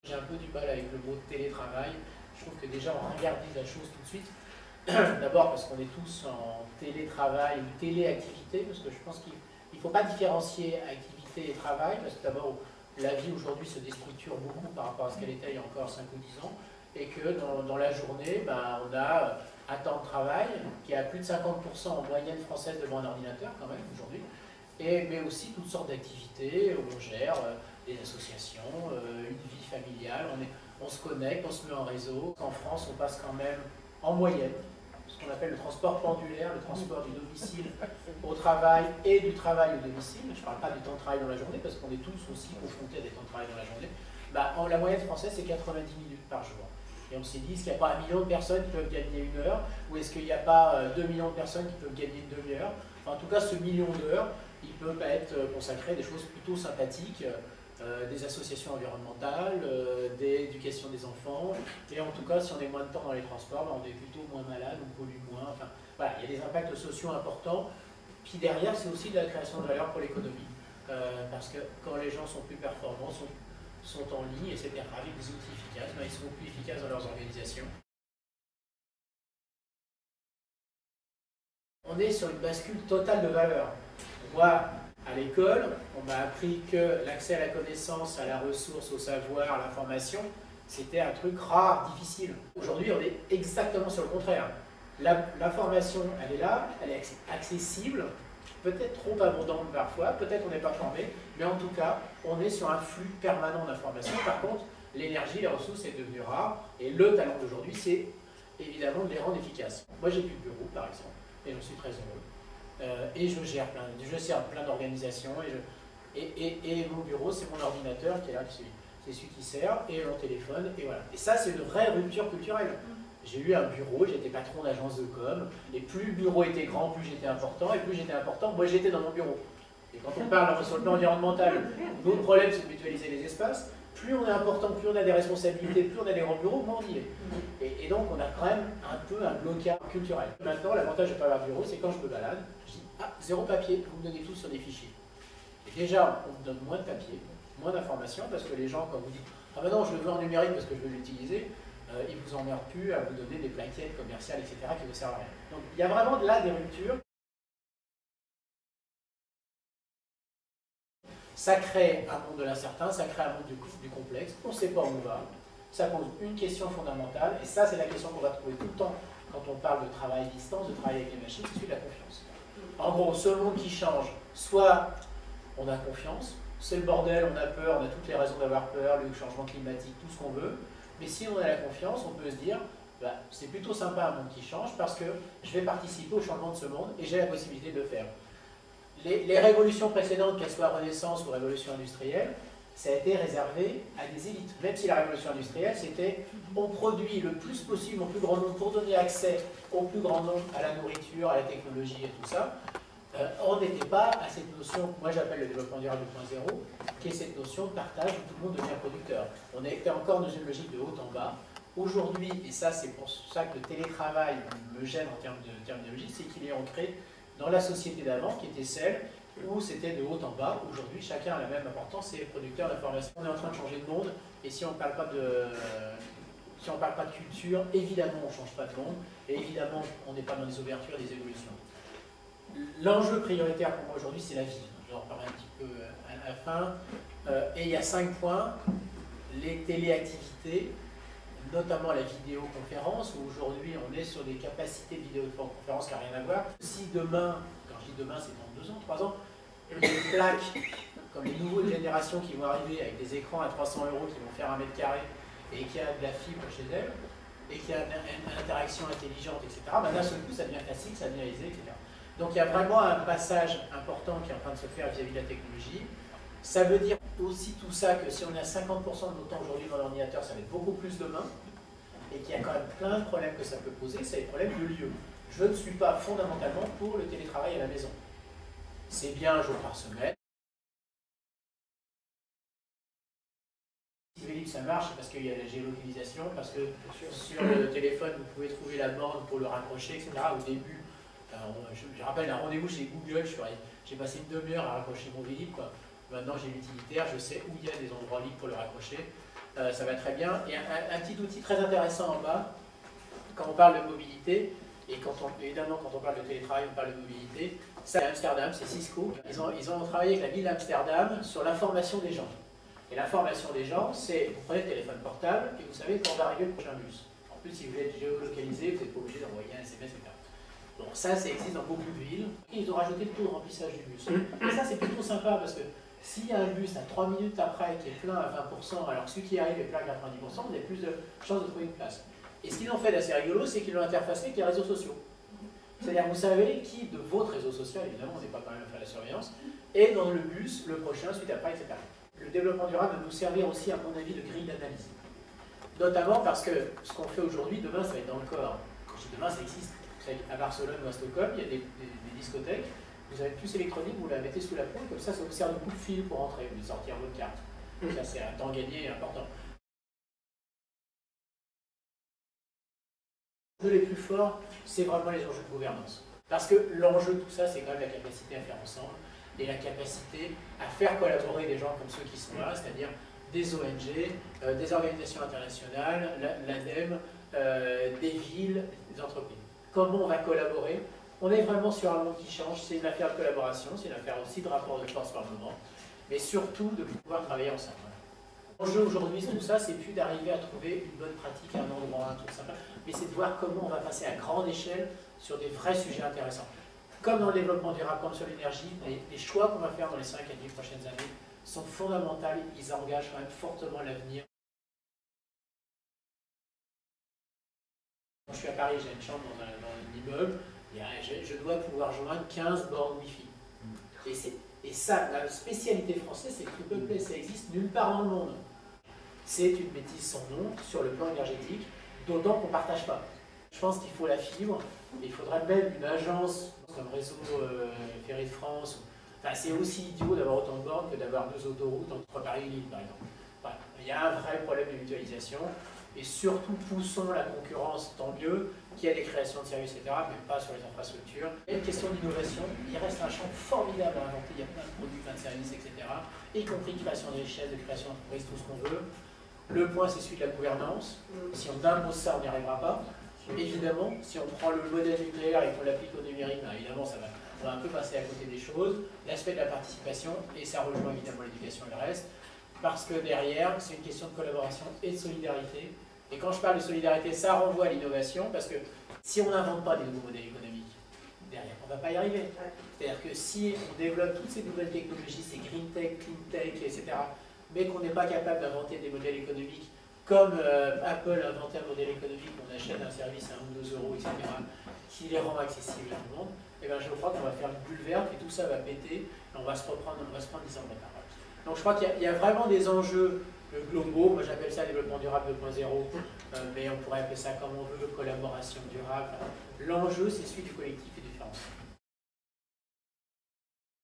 J'ai un peu du mal avec le mot télétravail. Je trouve que déjà on regardise la chose tout de suite. D'abord parce qu'on est tous en télétravail ou téléactivité, parce que je pense qu'il ne faut pas différencier activité et travail, parce que d'abord la vie aujourd'hui se déstructure beaucoup par rapport à ce qu'elle était il y a encore 5 ou 10 ans, et que dans la journée, on a un temps de travail qui est à plus de 50% en moyenne française devant un ordinateur quand même aujourd'hui, mais aussi toutes sortes d'activités où on gère des associations, une vie familiale, on se connecte, on se met en réseau. En France, on passe quand même en moyenne ce qu'on appelle le transport pendulaire, le transport du domicile au travail et du travail au domicile. Je ne parle pas du temps de travail dans la journée, parce qu'on est tous aussi confrontés à des temps de travail dans la journée. La moyenne française, c'est 90 minutes par jour. Et on s'est dit, est-ce qu'il n'y a pas 1 million de personnes qui peuvent gagner 1 heure, ou est-ce qu'il n'y a pas 2 millions de personnes qui peuvent gagner une demi-heure? Enfin, en tout cas, ce million d'heures, il peut être consacré à des choses plutôt sympathiques, des associations environnementales, d'éducation des enfants, et en tout cas, si on est moins de temps dans les transports, on est plutôt moins malade, on pollue moins, enfin, voilà, il y a des impacts sociaux importants. Puis derrière, c'est aussi de la création de valeur pour l'économie, parce que quand les gens sont plus performants, sont en ligne, etc., avec des outils efficaces, ils seront plus efficaces dans leurs organisations. On est sur une bascule totale de valeur. Moi, à l'école, on m'a appris que l'accès à la connaissance, à la ressource, au savoir, à l'information, c'était un truc rare, difficile. Aujourd'hui, on est exactement sur le contraire. L'information, elle est là, elle est accessible, peut-être trop abondante parfois, peut-être on n'est pas formé, mais en tout cas, on est sur un flux permanent d'informations. Par contre, l'énergie, les ressources est devenue rare, et le talent d'aujourd'hui, c'est évidemment de les rendre efficaces. Moi, j'ai plus de bureau, par exemple, et j'en suis très heureux. Et je gère plein d'organisations, et mon bureau, c'est mon ordinateur qui est là, c'est celui qui sert, et mon téléphone, et voilà. Et ça, c'est une vraie rupture culturelle. J'ai eu un bureau, j'étais patron d'agence de com, et plus le bureau était grand, plus j'étais important, et plus j'étais important, moi j'étais dans mon bureau. Et quand on parle sur le plan environnemental, notre problème c'est de mutualiser les espaces, plus on est important, plus on a des responsabilités, plus on a des grands bureaux, moins on y est. Et donc on a quand même un peu un blocage culturel. Maintenant, l'avantage de ne pas avoir de bureau, c'est quand je me balade, je dis, ah, 0 papier, vous me donnez tout sur des fichiers. Et déjà, on me donne moins de papier, moins d'informations, parce que les gens, quand vous dites, ah ben non, je le veux en numérique parce que je veux l'utiliser, ils ne vous emmerdent plus à vous donner des plaquettes commerciales, etc., qui ne vous servent à rien. Donc il y a vraiment là des ruptures. Ça crée un monde de l'incertain, ça crée un monde du complexe, on ne sait pas où on va, ça pose une question fondamentale, et ça c'est la question qu'on va trouver tout le temps quand on parle de travail à distance, de travail avec les machines, c'est celui de la confiance. En gros, ce monde qui change, soit on a confiance, c'est le bordel, on a peur, on a toutes les raisons d'avoir peur, le changement climatique, tout ce qu'on veut, mais si on a la confiance, on peut se dire, c'est plutôt sympa un monde qui change parce que je vais participer au changement de ce monde et j'ai la possibilité de le faire. Les révolutions précédentes, qu'elles soient Renaissance ou Révolution industrielle, ça a été réservé à des élites. Même si la Révolution industrielle, c'était on produit le plus possible au plus grand nombre pour donner accès au plus grand nombre à la nourriture, à la technologie et tout ça. On n'était pas à cette notion, moi j'appelle le développement durable 2.0, qui est cette notion de partage où tout le monde devient producteur. On était encore dans une logique de haut en bas. Aujourd'hui, et ça c'est pour ça que le télétravail me gêne en termes de terminologie, c'est qu'il est ancré dans la société d'avant, qui était celle où c'était de haut en bas. Aujourd'hui, chacun a la même importance, c'est producteur d'information. On est en train de changer de monde, et si on ne parle pas de culture, évidemment on ne change pas de monde, et évidemment on n'est pas dans des ouvertures et des évolutions. L'enjeu prioritaire pour moi aujourd'hui, c'est la vie. Je vais en reparler un petit peu à la fin. Et il y a 5 points. Les téléactivités, notamment la vidéoconférence, où aujourd'hui on est sur des capacités de vidéoconférence qui n'ont rien à voir. Si demain, quand je dis demain, c'est dans 2 ans, 3 ans, il y a des plaques comme les nouvelles générations qui vont arriver avec des écrans à 300 € qui vont faire 1 mètre carré et qui a de la fibre chez elles, et qui a une interaction intelligente, etc., d'un seul coup ça devient facile, ça devient aisé, etc. Donc il y a vraiment un passage important qui est en train de se faire vis-à-vis de la technologie. Ça veut dire aussi tout ça que si on est à 50% de notre temps aujourd'hui dans l'ordinateur, ça va être beaucoup plus demain, et qu'il y a quand même plein de problèmes que ça peut poser, c'est les problèmes de lieu. Je ne suis pas fondamentalement pour le télétravail à la maison. C'est bien 1 jour par semaine. Si Vélib ça marche, c'est parce qu'il y a la géolocalisation, parce que sur le téléphone vous pouvez trouver la borne pour le raccrocher, etc. Au début, je rappelle un rendez-vous chez Google, j'ai passé une demi-heure à raccrocher mon Vélib. Maintenant j'ai l'utilitaire, je sais où il y a des endroits libres pour le raccrocher. ça va très bien. Et un petit outil très intéressant en bas, quand on parle de mobilité, et évidemment quand on parle de télétravail, on parle de mobilité, ça à Amsterdam, c'est Cisco. Ils ont travaillé avec la ville d'Amsterdam sur l'information des gens. Et l'information des gens, c'est, vous prenez le téléphone portable et vous savez quand va arriver le prochain bus. En plus, si vous êtes géolocalisé, vous n'êtes pas obligé d'envoyer un SMS, etc. Donc ça existe dans beaucoup de villes. Et ils ont rajouté le taux de remplissage du bus. Et ça, c'est plutôt sympa parce que s'il y a un bus à 3 minutes après qui est plein à 20%, alors que celui qui arrive est plein à 90%, vous avez plus de chances de trouver une place. Et ce qu'ils ont fait d'assez rigolo, c'est qu'ils l'ont interfacé avec les réseaux sociaux. C'est-à-dire, vous savez qui de votre réseau social, évidemment, on n'est pas quand même à faire la surveillance, est dans le bus, le prochain, suite après, etc. Le développement durable va nous servir aussi, à mon avis, de grille d'analyse. Notamment parce que ce qu'on fait aujourd'hui, demain, ça va être dans le corps. Quand je dis demain, ça existe. À Barcelone ou à Stockholm, il y a des discothèques. Vous avez une puce électronique, vous la mettez sous la peau, comme ça vous sert de coup de fil pour entrer, vous sortir votre carte. Ça, c'est un temps gagné important. Les enjeux les plus forts, c'est vraiment les enjeux de gouvernance. Parce que l'enjeu de tout ça, c'est quand même la capacité à faire ensemble et la capacité à faire collaborer des gens comme ceux qui sont là, c'est-à-dire des ONG, des organisations internationales, l'ADEME, des villes, des entreprises. Comment on va collaborer? On est vraiment sur un monde qui change, c'est une affaire de collaboration, c'est une affaire aussi de rapport de force par moment, mais surtout de pouvoir travailler ensemble. L'enjeu aujourd'hui, tout ça, c'est plus d'arriver à trouver une bonne pratique à un endroit, un truc sympa, mais c'est de voir comment on va passer à grande échelle sur des vrais sujets intéressants. Comme dans le développement durable, comme sur l'énergie, les choix qu'on va faire dans les 5 à 10 prochaines années sont fondamentaux, ils engagent quand même fortement l'avenir. Quand je suis à Paris, j'ai une chambre dans un immeuble, je dois pouvoir joindre 15 bornes Wi-Fi. Et ça, la spécialité française, c'est que Triple Play, ça existe nulle part dans le monde. C'est une bêtise sans nom sur le plan énergétique, d'autant qu'on ne partage pas. Je pense qu'il faut la fibre, et il faudrait même une agence comme Réseau Ferré de France. Enfin, c'est aussi idiot d'avoir autant de bornes que d'avoir 2 autoroutes entre Paris et Lille, par exemple. Voilà. Il y a un vrai problème de mutualisation, et surtout poussons la concurrence, tant mieux, qu'il y a des créations de services, etc., mais pas sur les infrastructures. Il y a une question d'innovation, il reste un champ formidable à inventer, il y a plein de produits, plein de services, etc., y compris création de richesses, de création d'entreprises, tout ce qu'on veut. Le point, c'est celui de la gouvernance. Si on impose ça, on n'y arrivera pas. Évidemment, si on prend le modèle nucléaire et qu'on l'applique au numérique, ben évidemment, on va un peu passer à côté des choses. L'aspect de la participation, et ça rejoint évidemment l'éducation et le reste, parce que derrière, c'est une question de collaboration et de solidarité. Et quand je parle de solidarité, ça renvoie à l'innovation, parce que si on n'invente pas des nouveaux modèles économiques, derrière, on ne va pas y arriver. C'est-à-dire que si on développe toutes ces nouvelles technologies, ces green tech, clean tech, etc., mais qu'on n'est pas capable d'inventer des modèles économiques comme Apple a inventé un modèle économique, on achète un service à 1 ou 2 euros, etc., qui les rend accessibles à tout le monde, et bien je crois qu'on va faire une bulle verte et tout ça va péter, et on va se prendre 10 ans de retard. Donc je crois qu'il y a vraiment des enjeux globaux, moi j'appelle ça développement durable 2.0, mais on pourrait appeler ça comme on veut, collaboration durable. L'enjeu, c'est celui du collectif et du différencié.